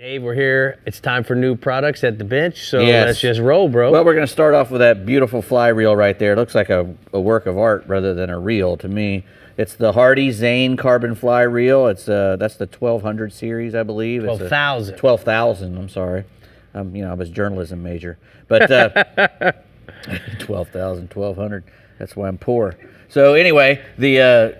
Dave, we're here. It's time for new products at the bench, so Yes. let's just roll, bro. Well, we're going to start off with that beautiful fly reel right there. It looks like a work of art rather than a reel to me. It's the Hardi Zane carbon fly reel. It's that's the 1200 series, I believe. 12,000. 12,000. I'm sorry. I was journalism major, but 12,000, 1,200. That's why I'm poor. So anyway, the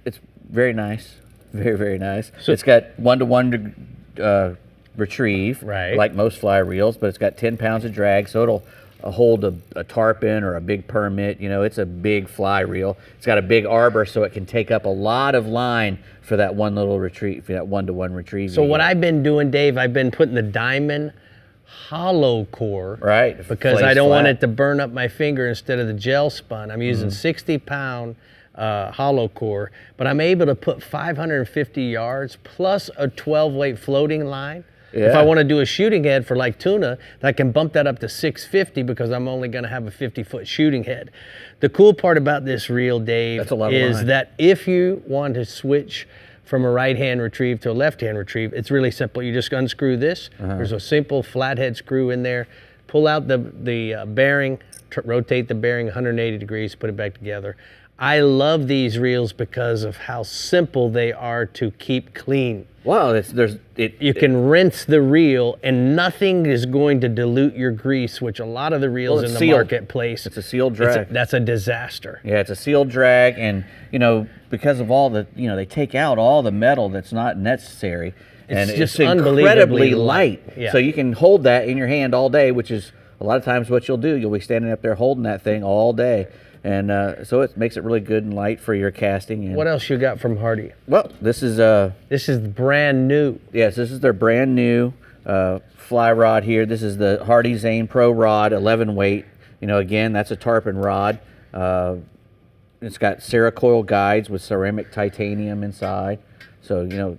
it's very nice, very very nice. So it's got 1-to-1 retrieve, right, like most fly reels, but it's got 10 pounds of drag, so it'll hold a tarpon or a big permit. It's a big fly reel. It's got a big arbor, so it can take up a lot of line for that one little retrieve, for that 1-to-1 retrieve. So what I've been doing, Dave, I've been putting the diamond hollow core, right, because I don't want it to burn up my finger instead of the gel spun. I'm using 60-pound hollow core, but I'm able to put 550 yards plus a 12-weight floating line. Yeah. If I want to do a shooting head for like tuna, I can bump that up to 650 because I'm only going to have a 50-foot shooting head. The cool part about this reel, Dave, is that if you want to switch from a right-hand retrieve to a left-hand retrieve, it's really simple. You just unscrew this. There's a simple flathead screw in there. Pull out the bearing, rotate the bearing 180 degrees, put it back together. I love these reels because of how simple they are to keep clean. Wow, you can rinse the reel and nothing is going to dilute your grease, which a lot of the reels in the marketplace. It's a sealed drag. That's a disaster. Yeah, it's a sealed drag, and because of all the they take out all the metal that's not necessary, and it's incredibly light. Yeah. So you can hold that in your hand all day, which is a lot of times what you'll do. You'll be standing up there holding that thing all day. And so it makes it really good and light for your casting. And what else you got from Hardi? Well, this is brand new. Yes, this is their brand new fly rod here. This is the Hardi Zane Pro rod, 11 weight. Again, that's a tarpon rod. It's got Cerakoil guides with ceramic titanium inside, so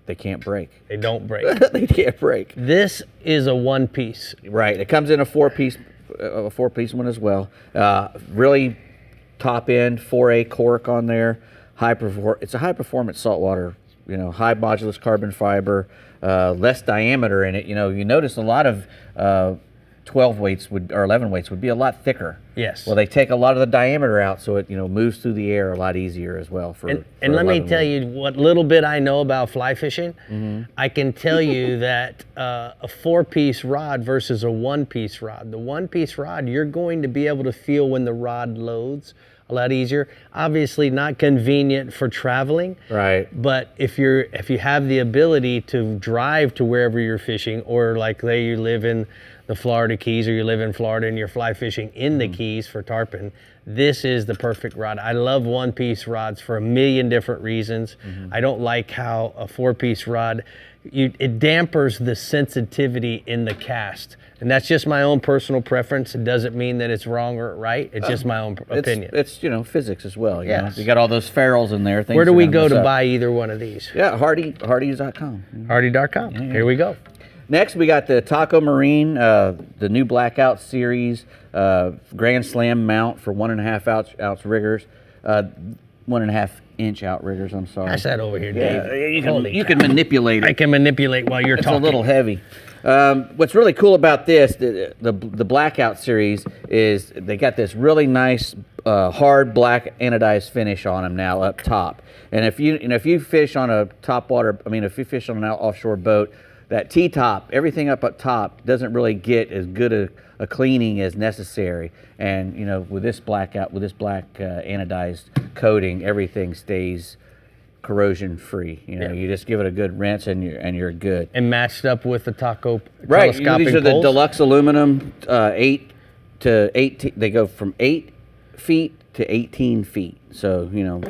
they can't break. They don't break. They can't break. This is a one-piece. Right. It comes in a four-piece one as well. Really top end 4A cork on there. It's a high performance saltwater, high modulus carbon fiber, less diameter in it. You notice a lot of 12 weights or 11 weights would be a lot thicker. Yes. Well, they take a lot of the diameter out, so it moves through the air a lot easier as well. And let me tell you what little bit I know about fly fishing. I can tell you that a 4-piece rod versus a 1-piece rod. The 1-piece rod, you're going to be able to feel when the rod loads a lot easier. Obviously not convenient for traveling. Right. But if you have the ability to drive to wherever you're fishing, or like say you live in the Florida Keys or you live in Florida and you're fly fishing in the Keys for tarpon, this is the perfect rod. I love 1-piece rods for a million different reasons. I don't like how a 4-piece rod, it dampers the sensitivity in the cast. And that's just my own personal preference. It doesn't mean that it's wrong or right. It's just my own opinion. It's physics as well. You got all those ferrules in there. Where do we go to buy either one of these? Yeah, Hardi.com. Hardi.com. Yeah. Here we go. Next, we got the Taco Marine, the new Blackout Series Grand Slam mount for 1.5 ounce riggers, 1.5 inch outriggers. I'm sorry. Pass that over here, Dave. You can manipulate it. I can manipulate while you're talking. It's a little heavy. What's really cool about this, the Blackout Series, is they got this really nice hard black anodized finish on them now up top. And if you fish on a if you fish on an offshore boat, that T-top, everything up top doesn't really get as good a cleaning as necessary. And with this black anodized coating, everything stays corrosion free. You just give it a good rinse and you're good. And matched up with the Taco right. telescopic These are the poles? deluxe aluminum 8 to 18. They go from 8 feet to 18 feet. So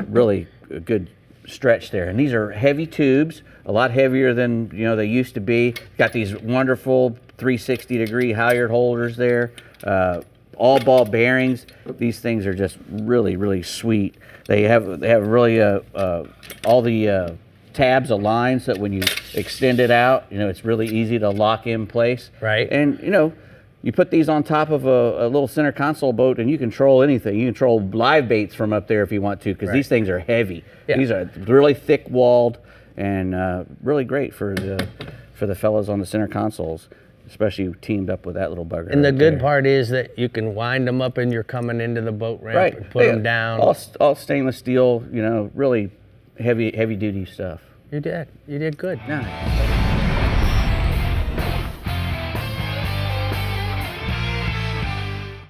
really a good stretch there. And these are heavy tubes, a lot heavier than they used to be. Got these wonderful 360-degree halyard holders there. All ball bearings. These things are just really, really sweet. They have really all the tabs aligned so that when you extend it out, it's really easy to lock in place. Right. And you put these on top of a little center console boat, and you control anything. You control live baits from up there if you want to, because these things are heavy. Yeah. These are really thick-walled, and really great for the fellows on the center consoles, especially teamed up with that little bugger. And the right good there. part is that you can wind them up and you're coming into the boat ramp Right. and put them down. All stainless steel, really heavy duty stuff. You did good. Yeah.